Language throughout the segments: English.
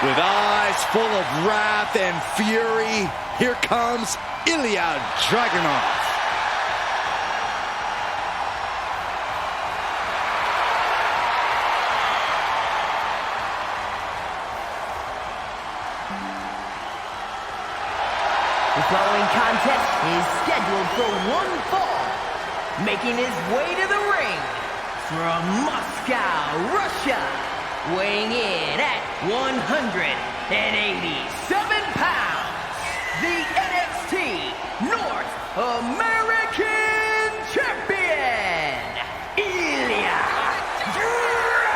With eyes full of wrath and fury, here comes Ilja Dragunov. The following contest is scheduled for one fall. Making his way to the ring from Moscow, Russia, weighing in at 187 pounds, the NXT North American Champion, Ilja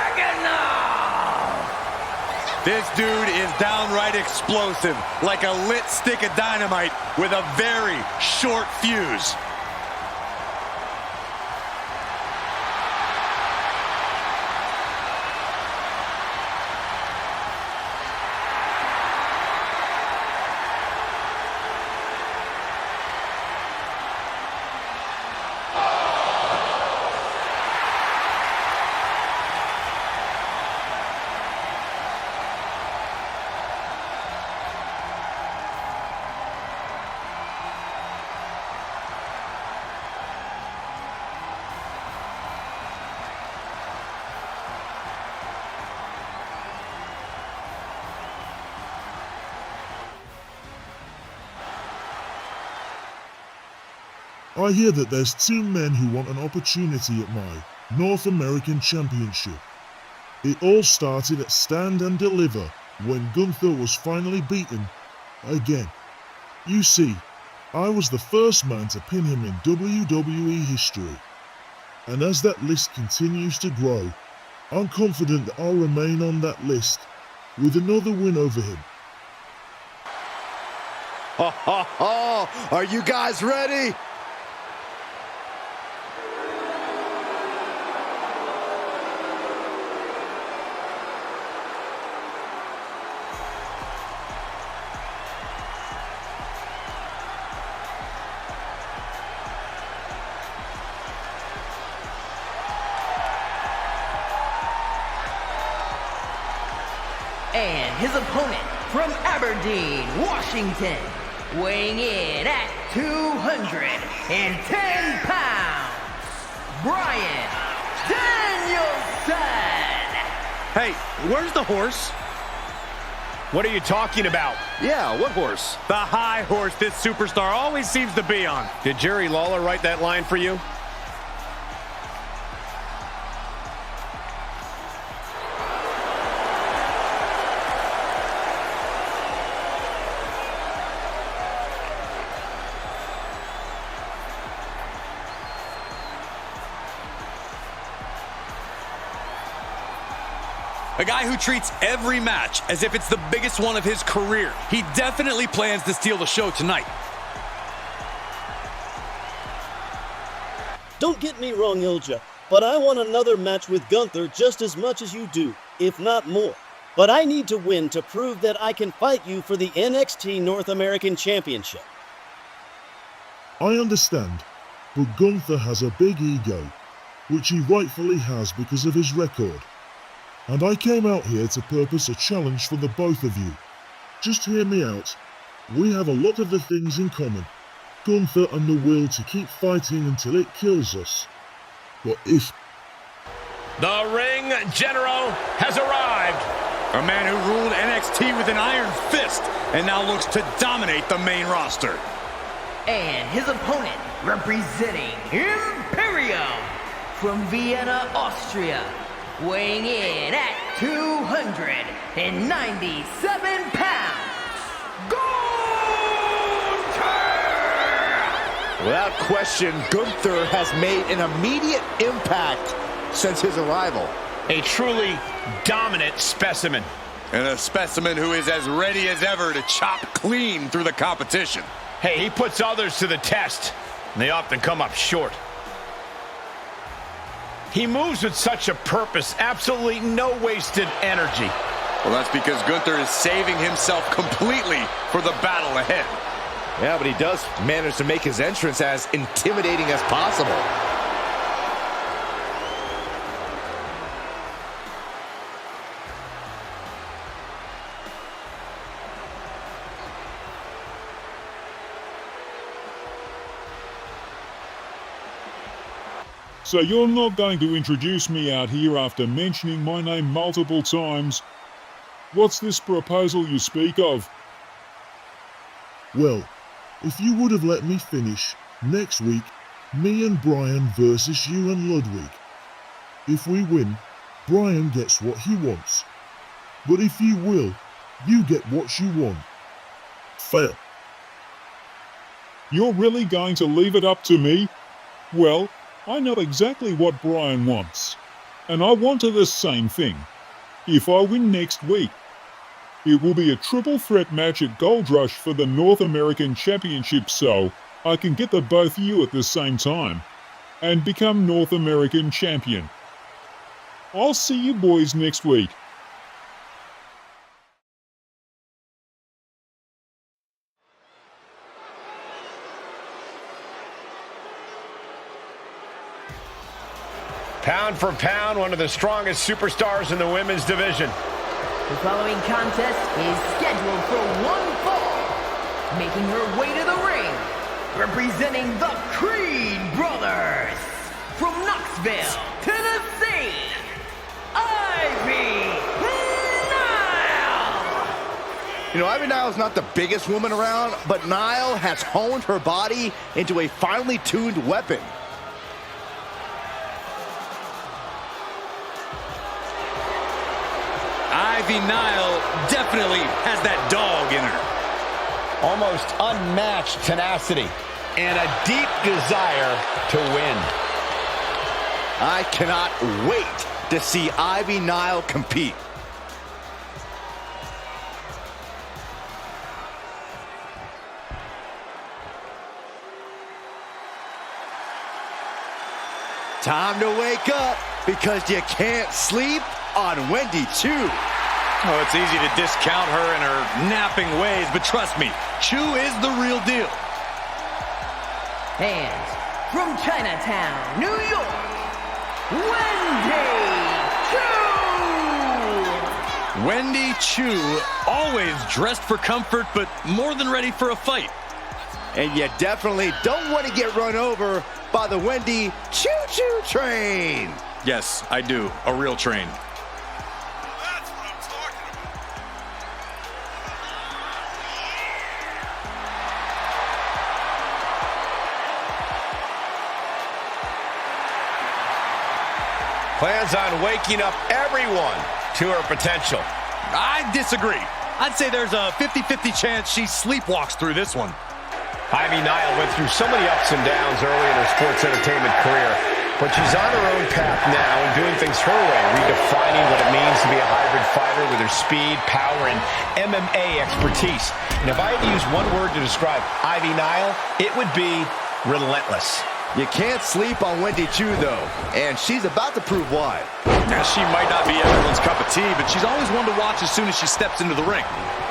Dragunov. This dude is downright explosive, like a lit stick of dynamite with a very short fuse. I hear that there's two men who want an opportunity at my North American Championship. It all started at Stand and Deliver when Gunther was finally beaten again. You see, I was the first man to pin him in WWE history. And as that list continues to grow, I'm confident that I'll remain on that list with another win over him. Ha ha ha! Are you guys ready? And his opponent from Aberdeen, Washington, weighing in at 210 pounds, Bryan Danielson. Hey, where's the horse? What are you talking about? Yeah, what horse? The high horse this superstar always seems to be on. Did Jerry Lawler write that line for you? A guy who treats every match as if it's the biggest one of his career. He definitely plans to steal the show tonight. Don't get me wrong, Ilja, but I want another match with Gunther just as much as you do, if not more. But I need to win to prove that I can fight you for the NXT North American Championship. I understand, but Gunther has a big ego, which he rightfully has because of his record. And I came out here to purpose a challenge for the both of you. Just hear me out. We have a lot of the things in common. Gunther and the will to keep fighting until it kills us. But if... The ring general has arrived. A man who ruled NXT with an iron fist and now looks to dominate the main roster. And his opponent, representing Imperium from Vienna, Austria, weighing in at 297 pounds, Gunther! Without question, Gunther has made an immediate impact since his arrival. A truly dominant specimen. And a specimen who is as ready as ever to chop clean through the competition. Hey, he puts others to the test, and they often come up short. He moves with such a purpose, absolutely no wasted energy. Well, that's because Gunther is saving himself completely for the battle ahead. Yeah, but he does manage to make his entrance as intimidating as possible. So you're not going to introduce me out here after mentioning my name multiple times? What's this proposal you speak of? Well, if you would have let me finish, next week, me and Brian versus you and Ludwig. If we win, Brian gets what he wants. But if you will, you get what you want. Fair. You're really going to leave it up to me? Well, I know exactly what Brian wants. And I want the same thing. If I win next week, it will be a triple threat match at GOLDRUSH for the North American Championship, so I can get the both of you at the same time and become North American Champion. I'll see you boys next week. Pound for pound, one of the strongest superstars in the women's division. The following contest is scheduled for one fall. Making her way to the ring, representing the Creed Brothers. From Knoxville, Tennessee, Ivy Nile. You know, Ivy Nile's not the biggest woman around, but Nile has honed her body into a finely tuned weapon. Ivy Nile definitely has that dog in her. Almost unmatched tenacity and a deep desire to win. I cannot wait to see Ivy Nile compete. Time to wake up, because you can't sleep on Wendy Choo. Oh, it's easy to discount her and her napping ways, but trust me, Choo is the real deal. And from Chinatown, New York, Wendy Choo! Wendy Choo, always dressed for comfort, but more than ready for a fight. And you definitely don't want to get run over by the Wendy Choo-Choo train. Yes, I do. A real train. Plans on waking up everyone to her potential. I disagree. I'd say there's a 50-50 chance she sleepwalks through this one. Ivy Nile went through so many ups and downs early in her sports entertainment career, but she's on her own path now and doing things her way, redefining what it means to be a hybrid fighter with her speed, power, and MMA expertise. And if I had to use one word to describe Ivy Nile, it would be relentless. You can't sleep on Wendy Choo, though, and she's about to prove why. Now, she might not be everyone's cup of tea, but she's always one to watch as soon as she steps into the ring.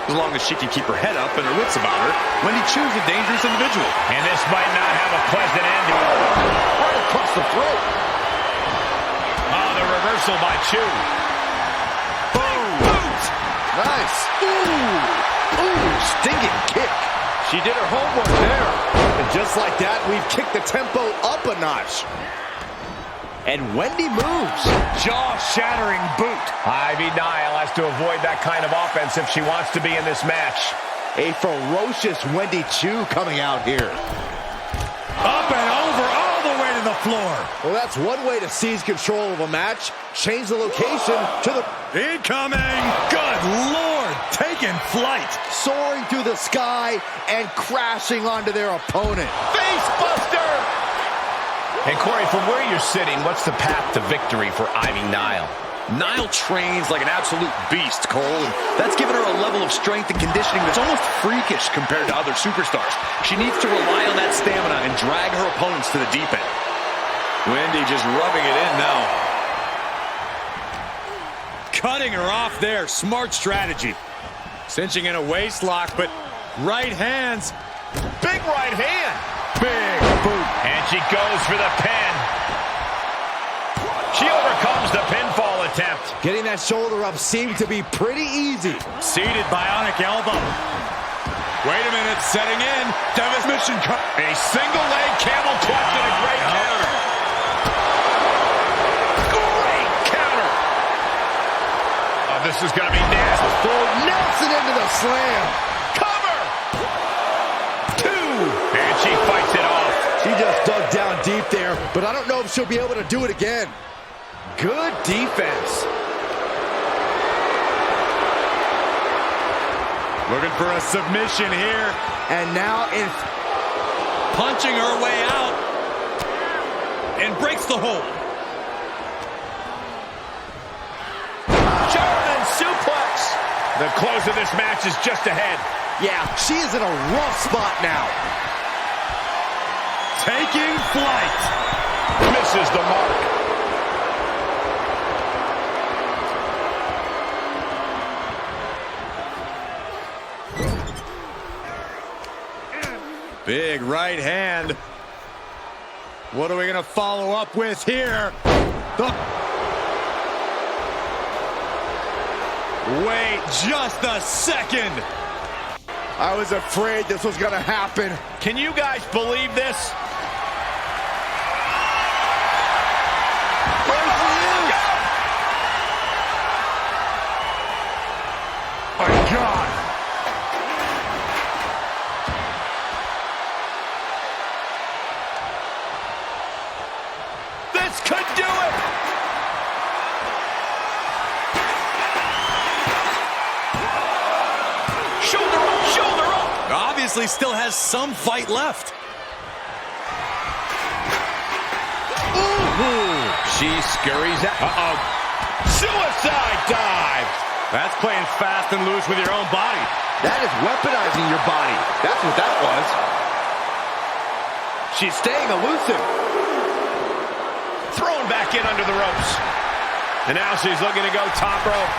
As long as she can keep her head up and her wits about her, Wendy Choo's a dangerous individual. And this might not have a pleasant ending. Right across the throat. Oh, the reversal by Choo. Boom! Boot! Nice. Ooh! Ooh! Stinging kick. She did her homework there. And just like that, we've kicked the tempo up a notch. And Wendy moves. Jaw-shattering boot. Ivy Nile has to avoid that kind of offense if she wants to be in this match. A ferocious Wendy Choo coming out here. Up and over, all the way to the floor. Well, that's one way to seize control of a match. Change the location to the... Incoming! Good Lord! Taking flight! Soaring through the sky and crashing onto their opponent. Facebuster! And Corey, from where you're sitting, what's the path to victory for Ivy Nile? Nile trains like an absolute beast, Cole, and that's given her a level of strength and conditioning that's almost freakish compared to other superstars. She needs to rely on that stamina and drag her opponents to the deep end. Wendy just rubbing it in now. Cutting her off there, smart strategy. Cinching in a waist lock, but right hands. Big right hand. Big boot. And she goes for the pin. She overcomes the pinfall attempt. Getting that shoulder up seemed to be pretty easy. Seated bionic elbow. Wait a minute, setting in. Devastation. A single leg camel clutch and a great counter. This is going to be nasty. Throw Nelson into the slam. Cover! 2! And she fights it off. She just dug down deep there, but I don't know if she'll be able to do it again. Good defense. Looking for a submission here. And now in... Punching her way out. And breaks the hold. German suplex. The close of this match is just ahead. Yeah, she is in a rough spot now. Taking flight. Misses the mark. Big right hand. What are we going to follow up with here? Wait just a second. I was afraid this was going to happen. Can you guys believe this? My God. This could do it. Shoulder up, shoulder up. Obviously still has some fight left. Ooh. She scurries out. Uh-oh. Suicide dive. That's playing fast and loose with your own body. That is weaponizing your body. That's what that was. She's staying elusive. Thrown back in under the ropes. And now she's looking to go top rope.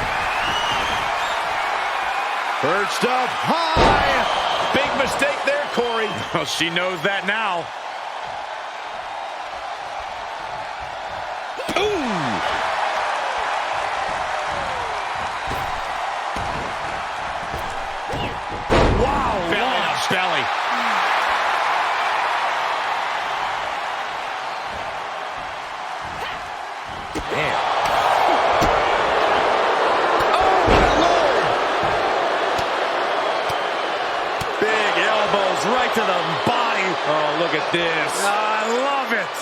Perched up high. Big mistake there, Corey. Well, she knows that now. Ooh. Wow. Belly to belly. Man. Oh, my Lord. Big elbows right to the body. Oh, look at this. I love it.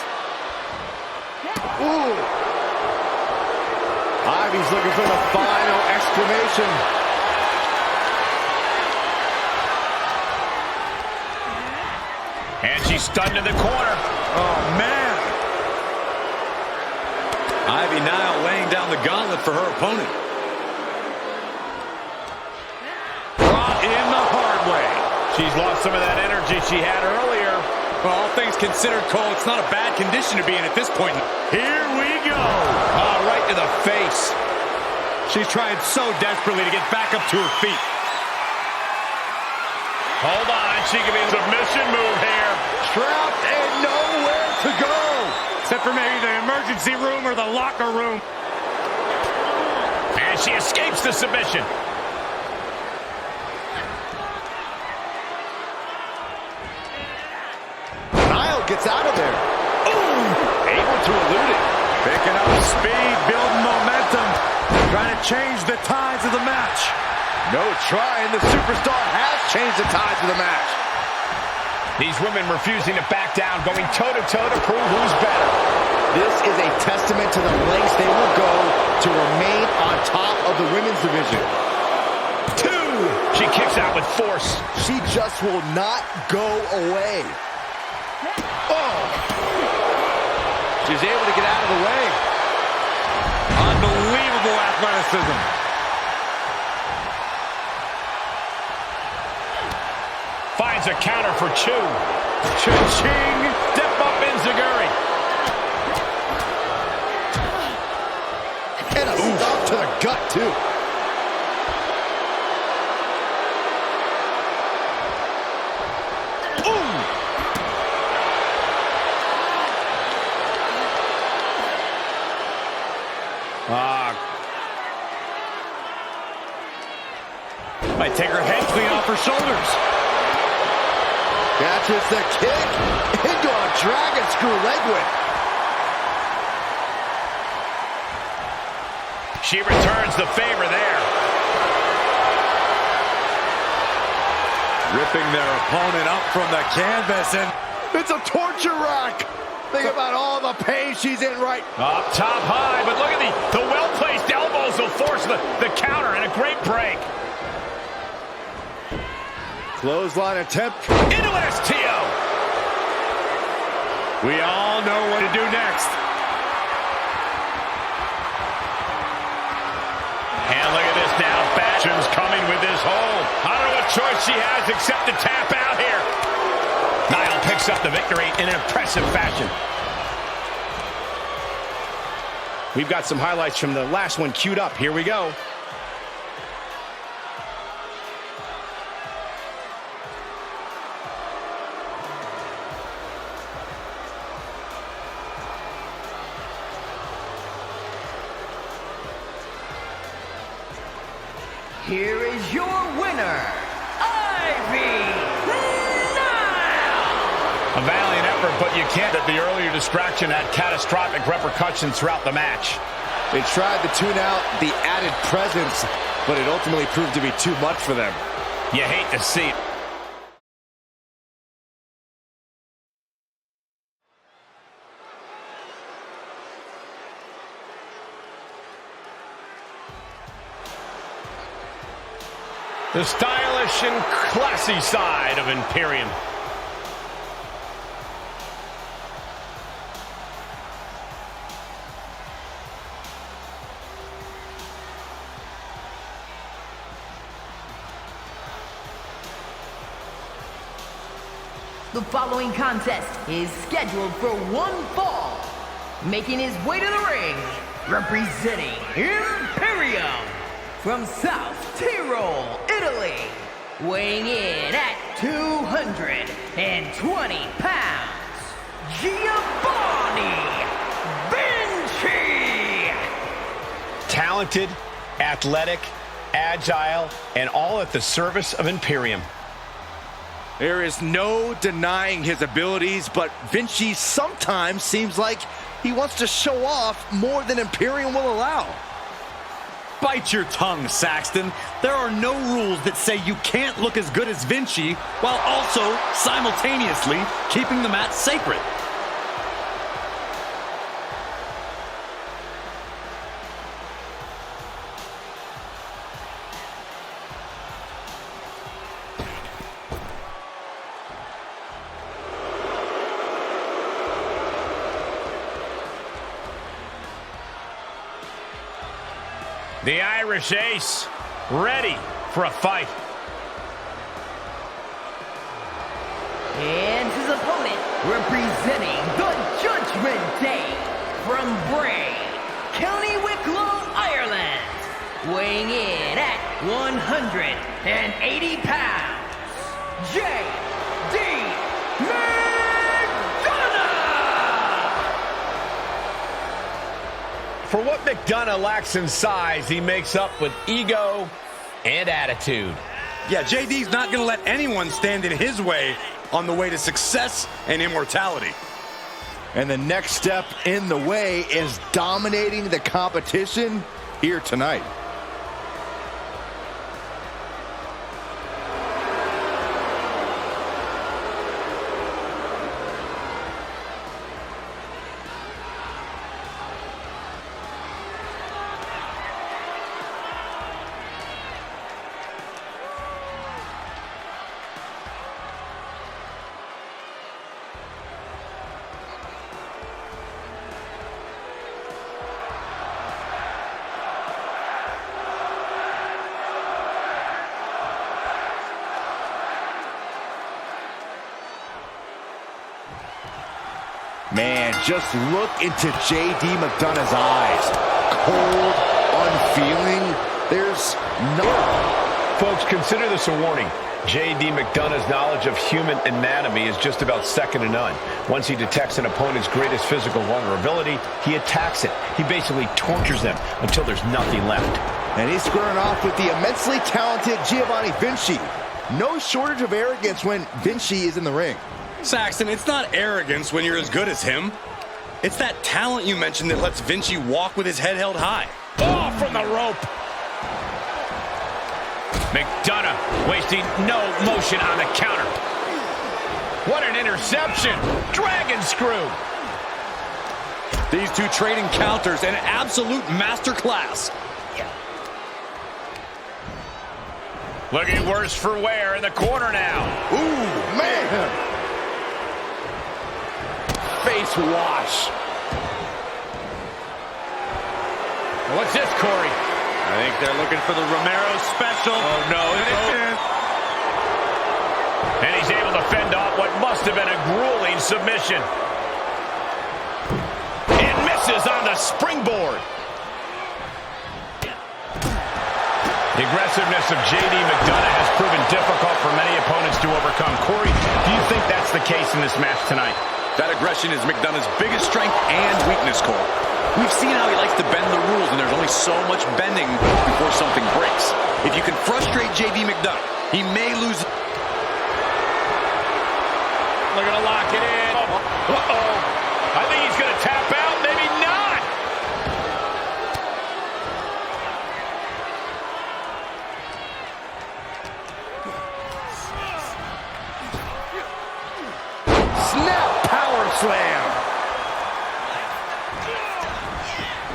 Ooh. Ivy's looking for the final exclamation. And she's stunned in the corner. Oh, man. Ivy Nile laying down the gauntlet for her opponent. Brought in the hard way. She's lost some of that energy she had earlier. Well, all things considered, Cole, it's not a bad condition to be in at this point. Here we go. Oh, right to the face. She's trying so desperately to get back up to her feet. Hold on, she can be a submission move here. Trapped and nowhere to go. Except for maybe the emergency room or the locker room. And she escapes the submission. Nile gets out of there. Ooh, able to elude it. Picking up speed, building momentum. Trying to change the tides of the match. No trying. The superstar has changed the tides of the match. These women refusing to back down, going toe-to-toe to prove who's better. This is a testament to the lengths they will go to remain on top of the women's division. 2. She kicks out with force. She just will not go away. Oh! She's able to get out of the way. Unbelievable athleticism. Finds a counter for Choo. Cha-ching! Step up Enziguri. And a stop to the gut, too. Ooh! Might take her head clean off her shoulders. Catches the kick into a dragon screw leg whip. She returns the favor there. Ripping their opponent up from the canvas, and It's a torture rack. Think about all the pain she's in right. Up top high, but look at the well-placed elbows will force the counter, and a great break. Clothesline attempt. Into an STO. We all know what to do next. And look at this now. Bastion's coming with his hold. I don't know what choice she has except to tap out here. Nile picks up the victory in an impressive fashion. We've got some highlights from the last one queued up. Here we go. Here is your winner, Nile! A valiant effort, but you can't. That the earlier distraction had catastrophic repercussions throughout the match. They tried to tune out the added presence, but it ultimately proved to be too much for them. You hate to see it. The stylish and classy side of Imperium. The following contest is scheduled for one fall. Making his way to the ring, representing Imperium from South Tyrol, Italy, weighing in at 220 pounds, Giovanni Vinci. Talented, athletic, agile, and all at the service of Imperium. There is no denying his abilities, but Vinci sometimes seems like he wants to show off more than Imperium will allow. bite your tongue, Saxton. There are no rules that say you can't look as good as Vinci while also simultaneously keeping the mat sacred. The Irish Ace, ready for a fight. And his opponent, representing the Judgment Day, from Bray, County Wicklow, Ireland, weighing in at 180 pounds, J.D. For what McDonagh lacks in size, he makes up with ego and attitude. Yeah, JD's not going to let anyone stand in his way on the way to success and immortality. And the next step in the way is dominating the competition here tonight. Man, just look into J.D. McDonagh's eyes. Cold, unfeeling. There's no... Folks, consider this a warning. J.D. McDonagh's knowledge of human anatomy is just about second to none. Once he detects an opponent's greatest physical vulnerability, he attacks it. He basically tortures them until there's nothing left. And he's squaring off with the immensely talented Giovanni Vinci. No shortage of arrogance when Vinci is in the ring. Saxton, it's not arrogance when you're as good as him. It's that talent you mentioned that lets Vinci walk with his head held high. Oh, from the rope. McDonagh wasting no motion on the counter. What an interception. Dragon screw. These two trading counters, an absolute masterclass. Looking worse for wear in the corner now. Ooh, man. Face wash. What's this, Corey? I think they're looking for the Romero special. Oh, no. And he's able to fend off what must have been a grueling submission. And misses on the springboard. The aggressiveness of J.D. McDonagh has proven difficult for many opponents to overcome. Corey, do you think that's the case in this match tonight? That aggression is McDonagh's biggest strength and weakness, Cole. We've seen how he likes to bend the rules, and there's only so much bending before something breaks. If you can frustrate J.D. McDonagh, he may lose. They're going to lock it in. Uh-oh. I think he's going to tap out. Maybe not. Snap power slam.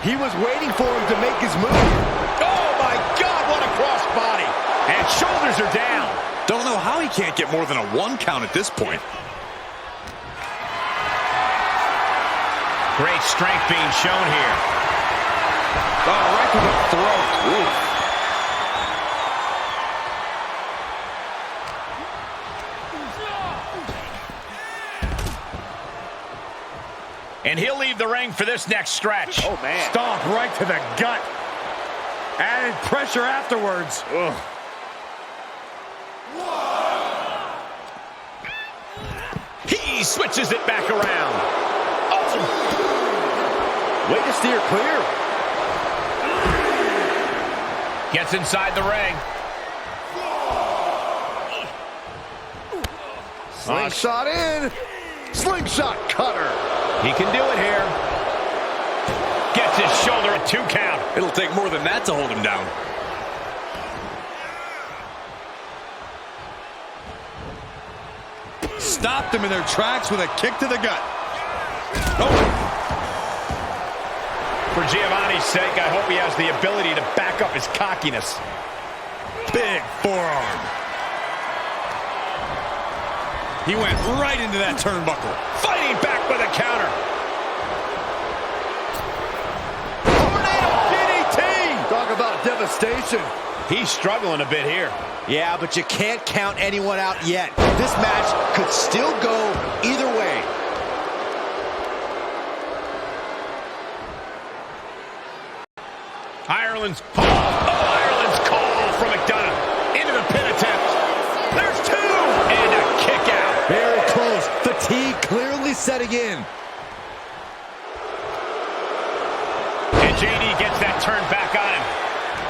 He was waiting for him to make his move. Oh, my God, what a crossbody. And shoulders are down. Don't know how he can't get more than a 1 count at this point. Great strength being shown here. Oh, right to the throat. Ooh. And he'll leave the ring for this next stretch. Oh, man. Stomp right to the gut. Added pressure afterwards. Ugh. He switches it back around. Oh. Way to steer clear. Gets inside the ring. Slingshot in. Slingshot cutter. He can do it here. Gets his shoulder a 2 count. It'll take more than that to hold him down. Stopped them in their tracks with a kick to the gut. Oh. For Giovanni's sake, I hope he has the ability to back up his cockiness. Big forearm. He went right into that turnbuckle. Fighting back with a counter. DDT! Talk about devastation. He's struggling a bit here. Yeah, but you can't count anyone out yet. This match could still go either way. Ireland's call from McDonagh. Into the pin attempt. There's 2. And a kick out. Very close. Fatigue clearly setting in. And JD gets that turn back on him.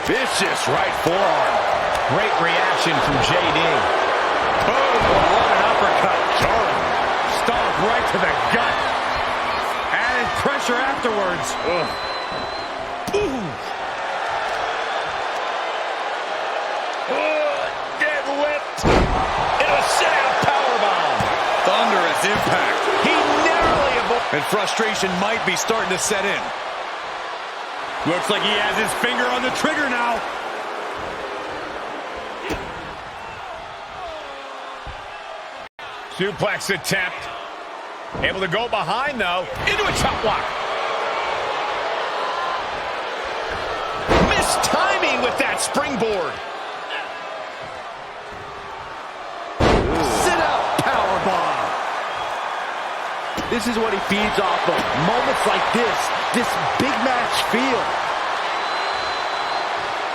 Vicious right forearm. Great reaction from JD. Boom! What an uppercut. Jarring. Stomp right to the gut. Added pressure afterwards. Ugh. Boom! Deadlift. Into a sit-out powerbomb. Thunderous impact. He narrowly avoided. And frustration might be starting to set in. Looks like he has his finger on the trigger now. Suplex attempt. Able to go behind, though. Into a chop block. Missed timing with that springboard. Sit out powerbomb. This is what he feeds off of. Moments like this big match feel.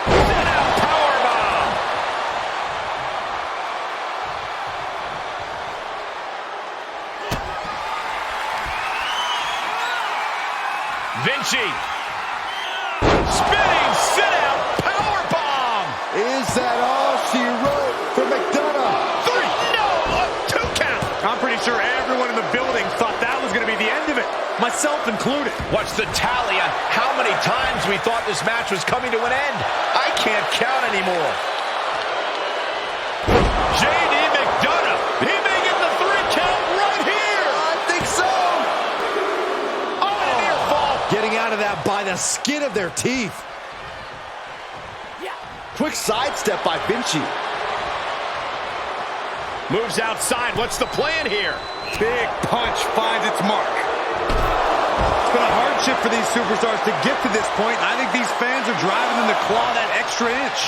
Sit out powerbomb. Vinci. Spinning sit-out powerbomb. Is that all she wrote for McDonagh? 3. No, a 2 count. I'm pretty sure everyone in the building thought that was going to be the end of it, myself included. What's the tally on how many times we thought this match was coming to an end? I can't count anymore. JD McDonagh. He may get the 3 count right here. I think so. Oh, an near fall. Getting out of that by the skin of their teeth. Quick sidestep by Vinci. Moves outside. What's the plan here? Big punch finds its mark. It's been a hardship for these superstars to get to this point. I think these fans are driving them to claw that extra inch.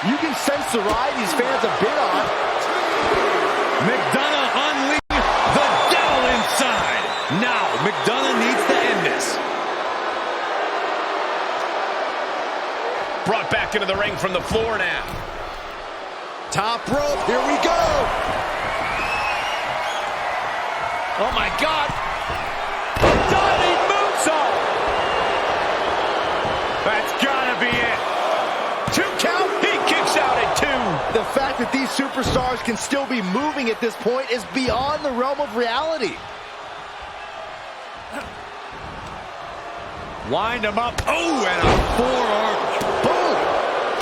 You can sense the ride these fans have been on. McDonagh unleashing the devil inside. Now, McDonagh needs to end this. Brought back into the ring from the floor now. Top rope, here we go. Oh, my God. Diving moonsault. That's got to be it. 2 count. He kicks out at 2. The fact that these superstars can still be moving at this point is beyond the realm of reality. Wind him up. Oh, and a forearm. Boom.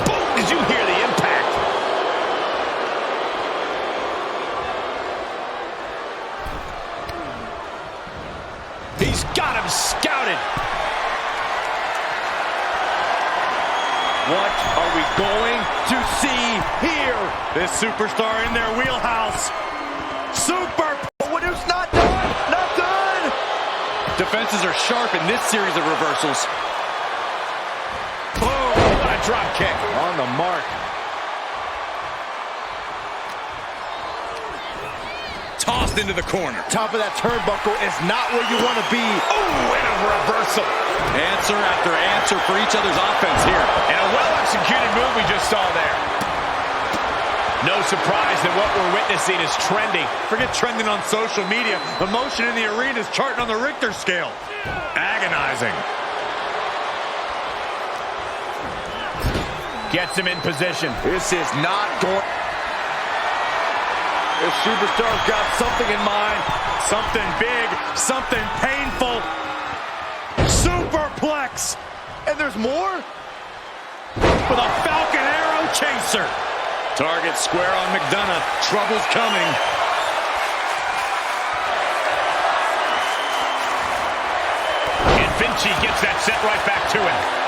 Boom! Did you hear the impact? He's got him scouted. What are we going to see here? This superstar in their wheelhouse. Super. What is not done? Not done. Defenses are sharp in this series of reversals. Boom! What a drop kick. On the mark. Tossed into the corner. Top of that turnbuckle is not where you want to be. Oh, and a reversal. Answer after answer for each other's offense here. And a well-executed move we just saw there. No surprise that what we're witnessing is trending. Forget trending on social media. The motion in the arena is charting on the Richter scale. Agonizing. Gets him in position. This is not going. This superstar's got something in mind. Something big, something painful. Superplex. And there's more? With a Falcon Arrow chaser. Target square on McDonagh. Trouble's coming. And Vinci gets that set right back to him.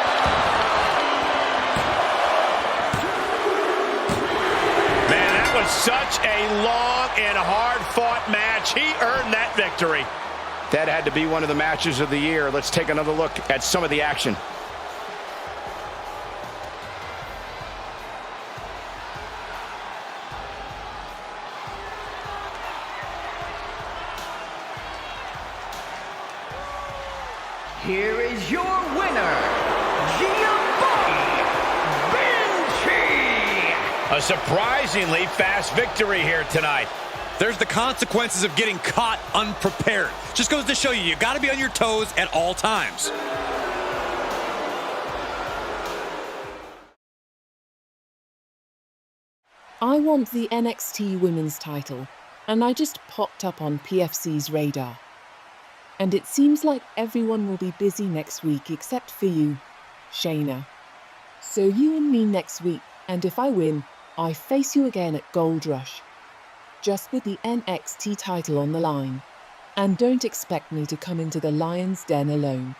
Was such a long and hard-fought match. He earned that victory. That had to be one of the matches of the year. Let's take another look at some of the action. Here is your winner, Giovanni, Vinci! A surprisingly fast victory here tonight. There's the consequences of getting caught unprepared. Just goes to show you, you got to be on your toes at all times. I want the NXT Women's title, and I just popped up on PFC's radar. And it seems like everyone will be busy next week except for you, Shayna. So you and me next week, and if I win, I face you again at GOLDRUSH. Just with the NXT title on the line. And don't expect me to come into the Lion's Den alone.